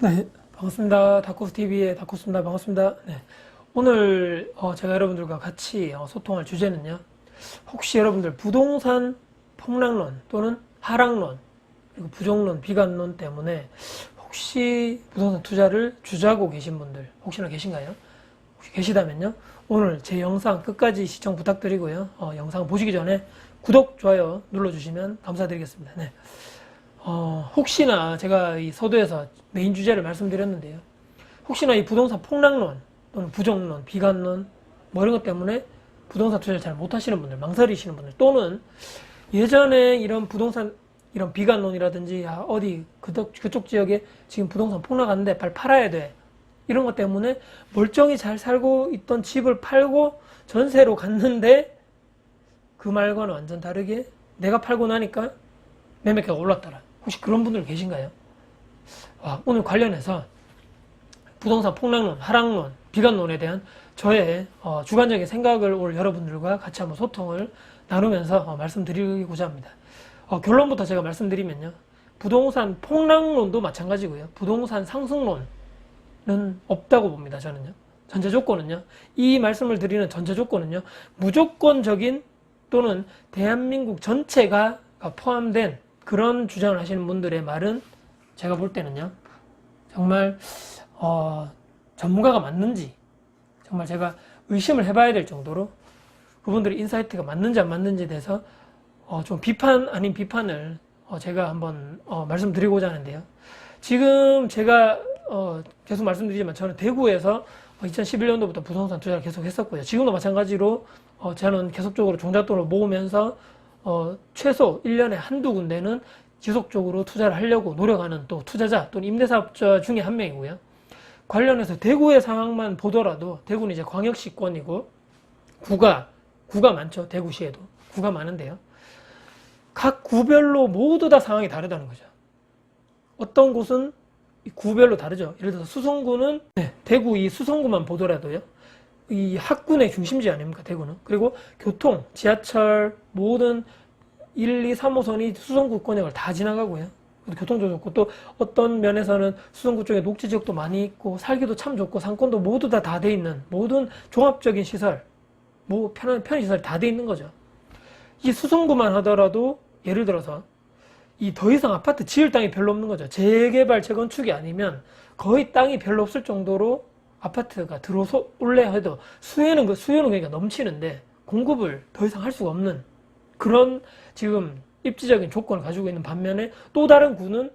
네, 반갑습니다. 다코스TV의 다코스입니다. 반갑습니다. 네, 오늘 제가 여러분들과 같이 소통할 주제는요. 혹시 여러분들 부동산 폭락론 또는 하락론, 그리고 부정론, 비관론 때문에 혹시 부동산 투자를 주저하고 계신 분들 혹시나 계신가요? 혹시 계시다면요. 오늘 제 영상 끝까지 시청 부탁드리고요. 영상 보시기 전에 구독, 좋아요 눌러주시면 감사드리겠습니다. 네. 혹시나 제가 이 서두에서 메인 주제를 말씀드렸는데요. 혹시나 이 부동산 폭락론 또는 부정론, 비관론 뭐 이런 것 때문에 부동산 투자를 잘 못하시는 분들, 망설이시는 분들 또는 예전에 이런 부동산 이런 비관론이라든지 어디 그쪽 지역에 지금 부동산 폭락하는데 빨리 팔아야 돼 이런 것 때문에 멀쩡히 잘 살고 있던 집을 팔고 전세로 갔는데 그 말과는 완전 다르게 내가 팔고 나니까 매매가가 올랐더라. 혹시 그런 분들 계신가요? 오늘 관련해서 부동산 폭락론, 하락론, 비관론에 대한 저의 주관적인 생각을 오늘 여러분들과 같이 한번 소통을 나누면서 말씀드리고자 합니다. 결론부터 제가 말씀드리면요. 부동산 폭락론도 마찬가지고요. 부동산 상승론은 없다고 봅니다. 저는요. 전제 조건은요. 이 말씀을 드리는 전제 조건은요. 무조건적인 또는 대한민국 전체가 포함된 그런 주장을 하시는 분들의 말은 제가 볼 때는요. 정말 전문가가 맞는지 정말 제가 의심을 해봐야 될 정도로 그분들의 인사이트가 맞는지 안 맞는지에 대해서 좀 비판 아닌 비판을 제가 한번 말씀드리고자 하는데요. 지금 제가 계속 말씀드리지만 저는 대구에서 2011년도부터 부동산 투자를 계속 했었고요. 지금도 마찬가지로 저는 계속적으로 종잣돈을 모으면서 최소 1년에 한두 군데는 지속적으로 투자를 하려고 노력하는 또 투자자 또는 임대사업자 중에 한 명이고요. 관련해서 대구의 상황만 보더라도 대구는 이제 광역시권이고 구가 많죠. 대구시에도 구가 많은데요. 각 구별로 모두 다 상황이 다르다는 거죠. 어떤 곳은 구별로 다르죠. 예를 들어서 수성구는 대구 이 수성구만 보더라도요. 이 학군의 중심지 아닙니까 대구는. 그리고 교통, 지하철 모든 1, 2, 3호선이 수성구권역을 다 지나가고요. 교통도 좋고 또 어떤 면에서는 수성구 쪽에 녹지 지역도 많이 있고 살기도 참 좋고 상권도 모두 다 돼 있는 모든 종합적인 시설, 편의시설이 다 돼 있는 거죠. 이 수성구만 하더라도 예를 들어서 이 더 이상 아파트 지을 땅이 별로 없는 거죠. 재개발, 재건축이 아니면 거의 땅이 별로 없을 정도로 아파트가 들어올래 해도 수요는 그러니까 넘치는데 공급을 더 이상 할 수가 없는 그런 지금 입지적인 조건을 가지고 있는 반면에 또 다른 구는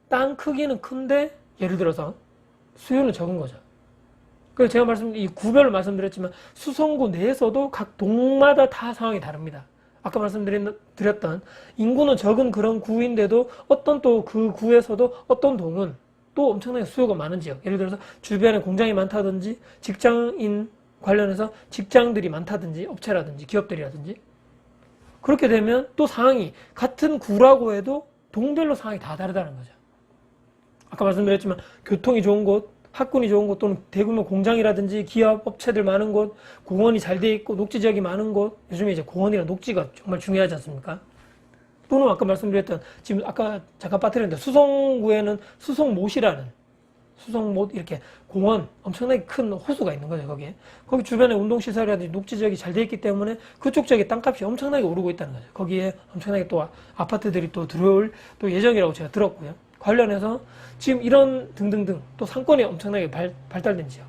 땅 크기는 큰데 예를 들어서 수요는 적은 거죠. 그래서 제가 이 구별로 말씀드렸지만 수성구 내에서도 각 동마다 다 상황이 다릅니다. 아까 말씀드렸던 인구는 적은 그런 구인데도 어떤 또 그 구에서도 어떤 동은 또 엄청나게 수요가 많은 지역, 예를 들어서 주변에 공장이 많다든지 직장인 관련해서 직장들이 많다든지 업체라든지 기업들이라든지 그렇게 되면 또 상황이 같은 구라고 해도 동별로 상황이 다 다르다는 거죠. 아까 말씀드렸지만 교통이 좋은 곳, 학군이 좋은 곳 또는 대규모 공장이라든지 기업, 업체들 많은 곳, 공원이 잘 돼 있고 녹지 지역이 많은 곳, 요즘에 이제 공원이랑 녹지가 정말 중요하지 않습니까? 또는 아까 말씀드렸던 지금 아까 잠깐 빠뜨렸는데 수성구에는 수성못이라는 수성못 이렇게 공원 엄청나게 큰 호수가 있는 거죠. 거기 주변에 운동시설이라든지 녹지 지역이 잘 돼 있기 때문에 그쪽 지역의 땅값이 엄청나게 오르고 있다는 거죠. 거기에 엄청나게 또 아파트들이 또 들어올 또 예정이라고 제가 들었고요. 관련해서 지금 이런 등등등 또 상권이 엄청나게 발달된 지역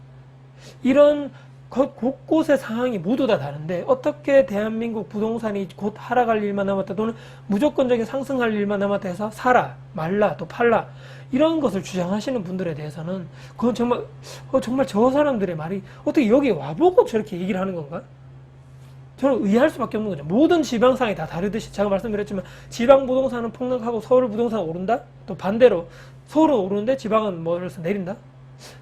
이런 곳곳의 상황이 모두 다 다른데 어떻게 대한민국 부동산이 곧 하락할 일만 남았다 또는 무조건적인 상승할 일만 남았다 해서 사라, 말라, 또 팔라 이런 것을 주장하시는 분들에 대해서는 그건 정말 저 사람들의 말이 어떻게 여기 와보고 저렇게 얘기를 하는 건가? 저는 의아할 수밖에 없는 거죠. 모든 지방상이 다 다르듯이 제가 말씀드렸지만 지방 부동산은 폭락하고 서울 부동산은 오른다? 또 반대로 서울은 오르는데 지방은 그래서 내린다?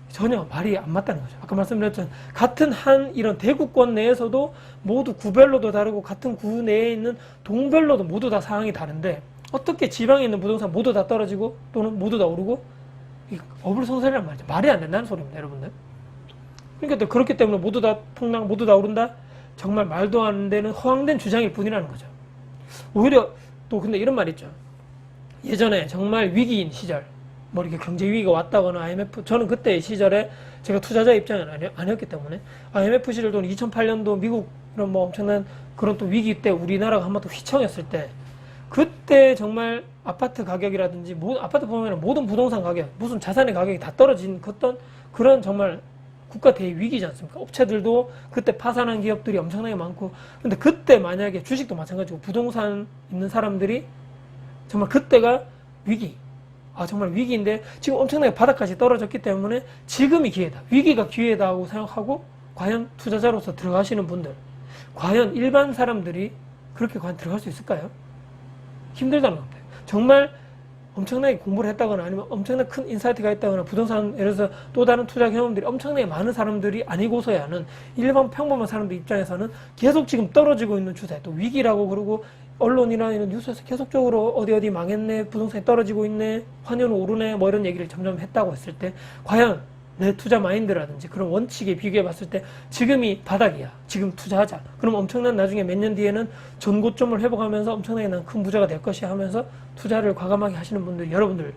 전혀 말이 안 맞다는 거죠. 아까 말씀드렸던 같은 이런 대구권 내에서도 모두 구별로도 다르고 같은 구 내에 있는 동별로도 모두 다 상황이 다른데 어떻게 지방에 있는 부동산 모두 다 떨어지고 또는 모두 다 오르고 어불성설이란 말이죠. 말이 안 된다는 소리입니다, 여러분들. 그러니까 또 그렇기 때문에 모두 다 폭락, 모두 다 오른다? 정말 말도 안 되는 허황된 주장일 뿐이라는 거죠. 오히려 또 근데 이런 말 있죠. 예전에 정말 위기인 시절 뭐 이렇게 경제 위기가 왔다거나 IMF, 저는 그때 시절에 제가 투자자 입장은 아니었기 때문에 IMF 시절 또는 2008년도 미국 이런 뭐 엄청난 그런 또 위기 때 우리나라가 한번 또 휘청였을 때, 그때 정말 아파트 가격이라든지 아파트 보면 모든 부동산 가격, 무슨 자산의 가격이 다 떨어진 그런 정말 국가 대위기지 않습니까? 업체들도 그때 파산한 기업들이 엄청나게 많고, 근데 그때 만약에 주식도 마찬가지고 부동산 있는 사람들이 정말 그때가 위기, 정말 위기인데 지금 엄청나게 바닥까지 떨어졌기 때문에 지금이 기회다, 위기가 기회다고 생각하고 과연 투자자로서 들어가시는 분들, 과연 일반 사람들이 그렇게 과연 들어갈 수 있을까요? 힘들다는 겁니다. 정말 엄청나게 공부를 했다거나 아니면 엄청나게 큰 인사이트가 있다거나 부동산, 예를 들어서 또 다른 투자 경험들이 엄청나게 많은 사람들이 아니고서야는 일반 평범한 사람들 입장에서는 계속 지금 떨어지고 있는 추세, 또 위기라고 그러고 언론이나 이런 뉴스에서 계속적으로 어디 망했네, 부동산이 떨어지고 있네, 환율은 오르네, 뭐 이런 얘기를 점점 했다고 했을 때 과연 내 투자 마인드라든지 그런 원칙에 비교해 봤을 때 지금이 바닥이야, 지금 투자하자, 그럼 엄청난 나중에 몇 년 뒤에는 전고점을 회복하면서 엄청나게 난 큰 부자가 될 것이야 하면서 투자를 과감하게 하시는 분들, 여러분들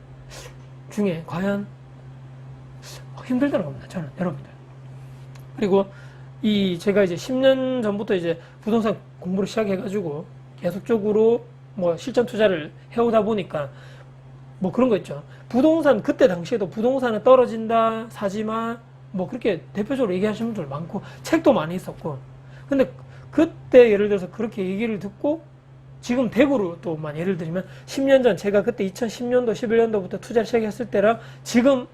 중에 과연 힘들다는 겁니다. 저는 여러분들. 그리고 제가 이제 10년 전부터 이제 부동산 공부를 시작해가지고 계속적으로 뭐 실전 투자를 해오다 보니까 뭐 그런 거 있죠. 부동산, 그때 당시에도 부동산은 떨어진다, 사지마, 뭐 그렇게 대표적으로 얘기하시는 분들 많고, 책도 많이 있었고. 근데 그때 예를 들어서 그렇게 얘기를 듣고, 지금 대구로 또만 예를 들면, 10년 전, 제가 그때 2010년도, 11년도부터 투자를 시작했을 때랑 지금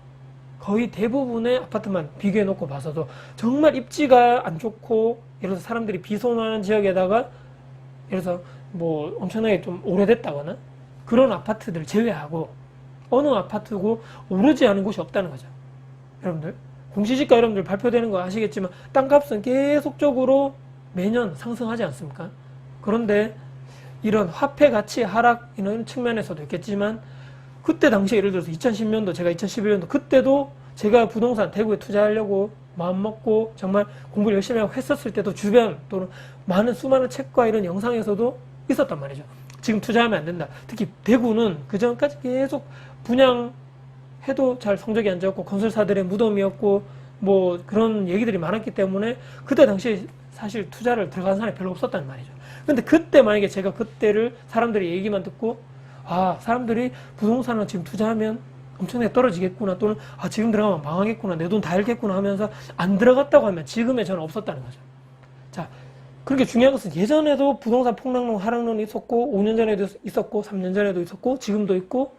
거의 대부분의 아파트만 비교해 놓고 봐서도 정말 입지가 안 좋고, 예를 들어서 사람들이 비선호하는 지역에다가, 예를 들어서 뭐 엄청나게 좀 오래됐다거나, 그런 아파트들 제외하고 어느 아파트고 오르지 않은 곳이 없다는 거죠. 여러분들 공시지가 여러분들 발표되는 거 아시겠지만 땅값은 계속적으로 매년 상승하지 않습니까? 그런데 이런 화폐 가치 하락 이런 측면에서도 있겠지만, 그때 당시에 예를 들어서 2010년도, 제가 2011년도 그때도 제가 부동산 대구에 투자하려고 마음 먹고 정말 공부를 열심히 하고 했었을 때도 주변 또는 수많은 책과 이런 영상에서도 있었단 말이죠. 지금 투자하면 안 된다. 특히 대구는 그 전까지 계속 분양해도 잘 성적이 안 좋았고 건설사들의 무덤이었고 뭐 그런 얘기들이 많았기 때문에 그때 당시에 사실 투자를 들어간 사람이 별로 없었단 말이죠. 근데 그때 만약에 제가 그때를 사람들이 얘기만 듣고 사람들이 부동산을 지금 투자하면 엄청나게 떨어지겠구나, 또는 지금 들어가면 망하겠구나, 내 돈 다 잃겠구나 하면서 안 들어갔다고 하면 지금의 저는 없었다는 거죠. 자, 그렇게 중요한 것은 예전에도 부동산 폭락론, 하락론이 있었고 5년 전에도 있었고 3년 전에도 있었고 지금도 있고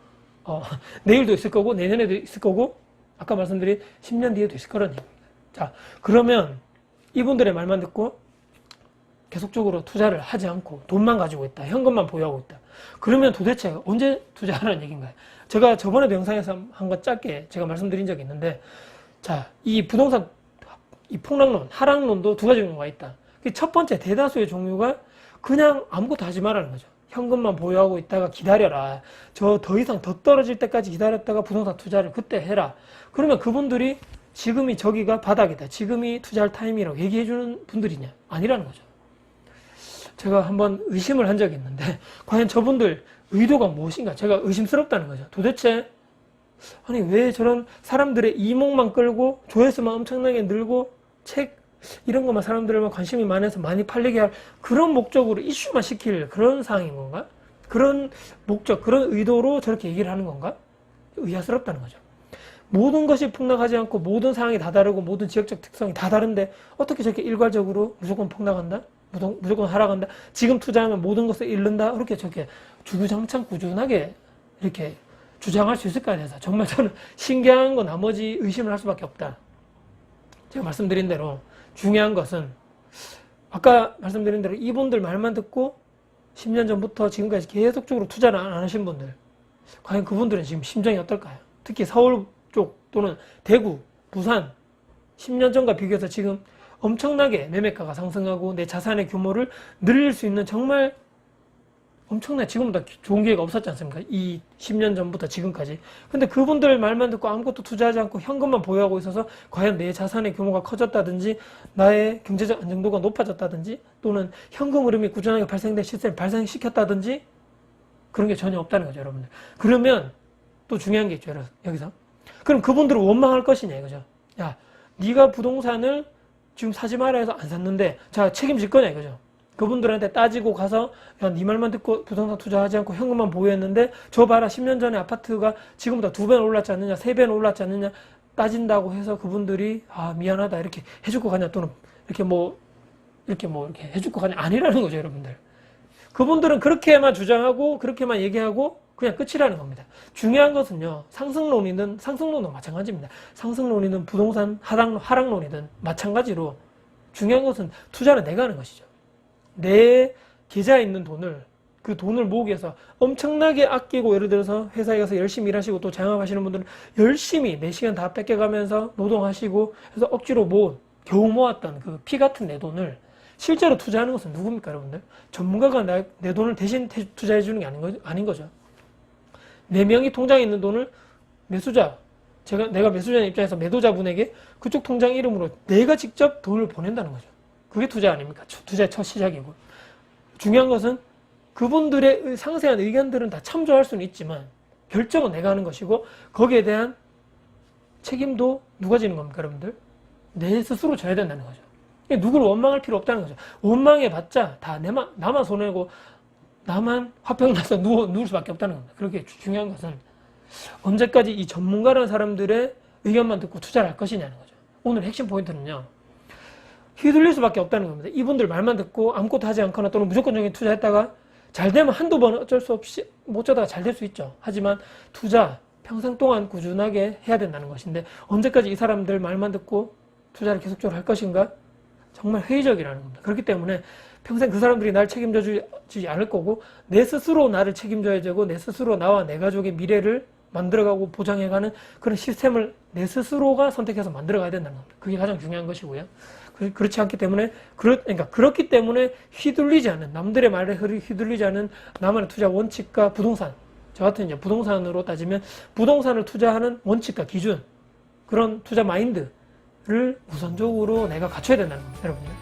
내일도 있을 거고 내년에도 있을 거고 아까 말씀드린 10년 뒤에도 있을 거라는 얘기입니다. 자, 그러면 이분들의 말만 듣고 계속적으로 투자를 하지 않고 돈만 가지고 있다, 현금만 보유하고 있다, 그러면 도대체 언제 투자하라는 얘기인가요? 제가 저번에도 영상에서 한번 짧게 제가 말씀드린 적이 있는데, 자, 이 부동산 이 폭락론, 하락론도 두 가지 종류가 있다. 첫 번째, 대다수의 종류가 그냥 아무것도 하지 말라는 거죠. 현금만 보유하고 있다가 기다려라, 저 더 이상 더 떨어질 때까지 기다렸다가 부동산 투자를 그때 해라. 그러면 그분들이 지금이 저기가 바닥이다, 지금이 투자할 타임이라고 얘기해 주는 분들이냐? 아니라는 거죠. 제가 한번 의심을 한 적이 있는데 과연 저분들 의도가 무엇인가 제가 의심스럽다는 거죠. 도대체 아니 왜 저런 사람들의 이목만 끌고 조회수만 엄청나게 늘고 책 이런 것만 사람들만 관심이 많아서 많이 팔리게 할 그런 목적으로 이슈만 시킬 그런 상황인 건가? 그런 목적, 그런 의도로 저렇게 얘기를 하는 건가? 의아스럽다는 거죠. 모든 것이 폭락하지 않고 모든 상황이 다 다르고 모든 지역적 특성이 다 다른데 어떻게 저렇게 일괄적으로 무조건 폭락한다? 무조건 하락한다? 지금 투자하면 모든 것을 잃는다? 그렇게 저렇게 주구장창 꾸준하게 이렇게 주장할 수 있을까에 대해서 정말 저는 신기한 거 나머지 의심을 할 수밖에 없다. 제가 말씀드린 대로 중요한 것은 아까 말씀드린 대로 이분들 말만 듣고 10년 전부터 지금까지 계속적으로 투자를 안 하신 분들, 과연 그분들은 지금 심정이 어떨까요? 특히 서울 쪽 또는 대구, 부산 10년 전과 비교해서 지금 엄청나게 매매가가 상승하고 내 자산의 규모를 늘릴 수 있는 정말 엄청나게 지금보다 좋은 기회가 없었지 않습니까? 이 10년 전부터 지금까지. 근데 그분들 말만 듣고 아무것도 투자하지 않고 현금만 보유하고 있어서 과연 내 자산의 규모가 커졌다든지 나의 경제적 안정도가 높아졌다든지 또는 현금 흐름이 꾸준하게 발생된 시스템을 발생시켰다든지 그런 게 전혀 없다는 거죠, 여러분들. 그러면 또 중요한 게 있죠, 여기서. 그럼 그분들은 원망할 것이냐, 이거죠. 야, 네가 부동산을 지금 사지 마라 해서 안 샀는데, 자, 책임질 거냐, 이거죠. 그분들한테 따지고 가서, 야, 네 말만 듣고 부동산 투자하지 않고 현금만 보유했는데, 저 봐라, 10년 전에 아파트가 지금보다 2배는 올랐지 않느냐, 3배는 올랐지 않느냐, 따진다고 해서 그분들이, 아, 미안하다, 이렇게 해줄 거 가냐, 또는 이렇게 해줄 거 가냐, 아니라는 거죠, 여러분들. 그분들은 그렇게만 주장하고, 그렇게만 얘기하고, 그냥 끝이라는 겁니다. 중요한 것은요, 상승론도 마찬가지입니다. 상승론이든 부동산 하락론이든 마찬가지로 중요한 것은 투자는 내가 하는 것이죠. 내 계좌에 있는 돈을, 그 돈을 모으기 위해서 엄청나게 아끼고, 예를 들어서 회사에 가서 열심히 일하시고 또 장업하시는 분들은 열심히 내 시간 다 뺏겨가면서 노동하시고 해서 억지로 겨우 모았던 그 피 같은 내 돈을 실제로 투자하는 것은 누굽니까, 여러분들? 전문가가 내 돈을 대신 투자해 주는 게 아닌 거죠. 4명이 통장에 있는 돈을 내가 매수자의 입장에서 매도자분에게 그쪽 통장 이름으로 내가 직접 돈을 보낸다는 거죠. 그게 투자 아닙니까? 투자의 첫 시작이고. 중요한 것은 그분들의 상세한 의견들은 다 참조할 수는 있지만 결정은 내가 하는 것이고, 거기에 대한 책임도 누가 지는 겁니까, 여러분들? 내 스스로 져야 된다는 거죠. 누구를 원망할 필요 없다는 거죠. 원망해봤자 다 나만 손해고 나만 화병 나서 누울 수밖에 없다는 겁니다. 그렇게 중요한 것은 언제까지 이 전문가라는 사람들의 의견만 듣고 투자를 할 것이냐는 거죠. 오늘 핵심 포인트는요, 휘둘릴 수밖에 없다는 겁니다. 이분들 말만 듣고 아무것도 하지 않거나 또는 무조건적인 투자했다가 잘 되면 한두 번 어쩔 수 없이 못 자다가 잘 될 수 있죠. 하지만 투자 평생 동안 꾸준하게 해야 된다는 것인데, 언제까지 이 사람들 말만 듣고 투자를 계속적으로 할 것인가? 정말 회의적이라는 겁니다. 그렇기 때문에 평생 그 사람들이 날 책임져 주지 않을 거고, 내 스스로 나를 책임져야 되고, 내 스스로 나와 내 가족의 미래를 만들어가고 보장해가는 그런 시스템을 내 스스로가 선택해서 만들어가야 된다는 겁니다. 그게 가장 중요한 것이고요. 그렇지 않기 때문에, 그렇기 때문에 휘둘리지 않는, 남들의 말에 휘둘리지 않는 나만의 투자 원칙과 부동산, 저 같은 이제 부동산으로 따지면 부동산을 투자하는 원칙과 기준, 그런 투자 마인드를 우선적으로 내가 갖춰야 된다는 겁니다, 여러분들.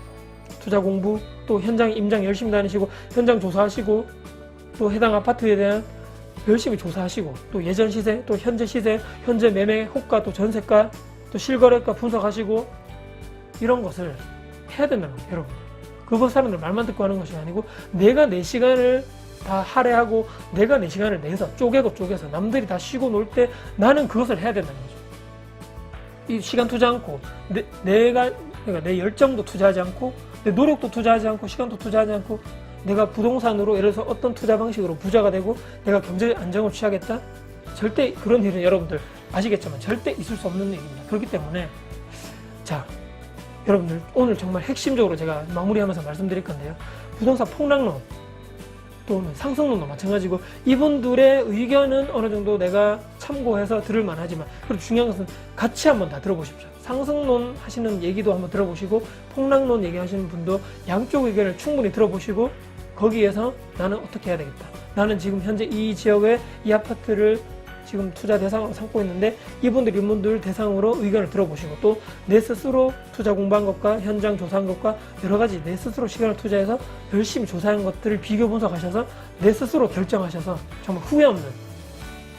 투자 공부, 또 현장 임장 열심히 다니시고, 현장 조사하시고, 또 해당 아파트에 대한 열심히 조사하시고, 또 예전 시세, 또 현재 시세, 현재 매매 호가, 또 전세가, 또 실거래가 분석하시고, 이런 것을 해야 된다는 거예요, 여러분. 그거 사람들 말만 듣고 하는 것이 아니고, 내가 내 시간을 다 할애하고, 내가 내 시간을 내서 쪼개서 남들이 다 쉬고 놀 때 나는 그것을 해야 된다는 거죠. 이 시간 투자 않고, 그러니까 내 열정도 투자하지 않고, 내 노력도 투자하지 않고, 시간도 투자하지 않고, 내가 부동산으로 예를 들어서 어떤 투자 방식으로 부자가 되고 내가 경제 안정을 취하겠다? 절대 그런 일은 여러분들 아시겠지만 절대 있을 수 없는 얘기입니다. 그렇기 때문에, 자, 여러분들 오늘 정말 핵심적으로 제가 마무리하면서 말씀드릴 건데요, 부동산 폭락론 또는 상승론도 마찬가지고, 이분들의 의견은 어느 정도 내가 참고해서 들을 만하지만, 그리고 중요한 것은 같이 한번 다 들어보십시오. 상승론 하시는 얘기도 한번 들어보시고, 폭락론 얘기하시는 분도 양쪽 의견을 충분히 들어보시고, 거기에서 나는 어떻게 해야 되겠다, 나는 지금 현재 이 지역에 이 아파트를 지금 투자 대상으로 삼고 있는데 이분들 대상으로 의견을 들어보시고, 또 내 스스로 투자 공부한 것과 현장 조사한 것과 여러 가지 내 스스로 시간을 투자해서 열심히 조사한 것들을 비교 분석하셔서 내 스스로 결정하셔서 정말 후회 없는,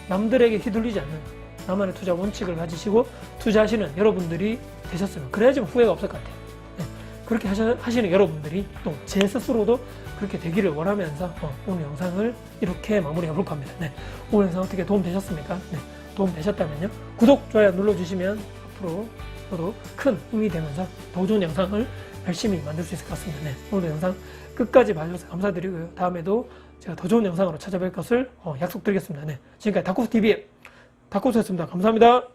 남들에게 휘둘리지 않는 나만의 투자 원칙을 가지시고 투자하시는 여러분들이 되셨으면, 그래야지 후회가 없을 것 같아요. 네. 그렇게 하시는 여러분들이 또 제 스스로도 그렇게 되기를 원하면서 오늘 영상을 이렇게 마무리해 볼 겁니다. 네. 오늘 영상 어떻게 도움 되셨습니까? 네. 도움 되셨다면요, 구독, 좋아요 눌러주시면 앞으로 저도 큰 힘이 되면서 더 좋은 영상을 열심히 만들 수 있을 것 같습니다. 네. 오늘 영상 끝까지 봐주셔서 감사드리고요, 다음에도 제가 더 좋은 영상으로 찾아뵐 것을 약속드리겠습니다. 네. 지금까지 다코스TV의 다코스였습니다. 감사합니다.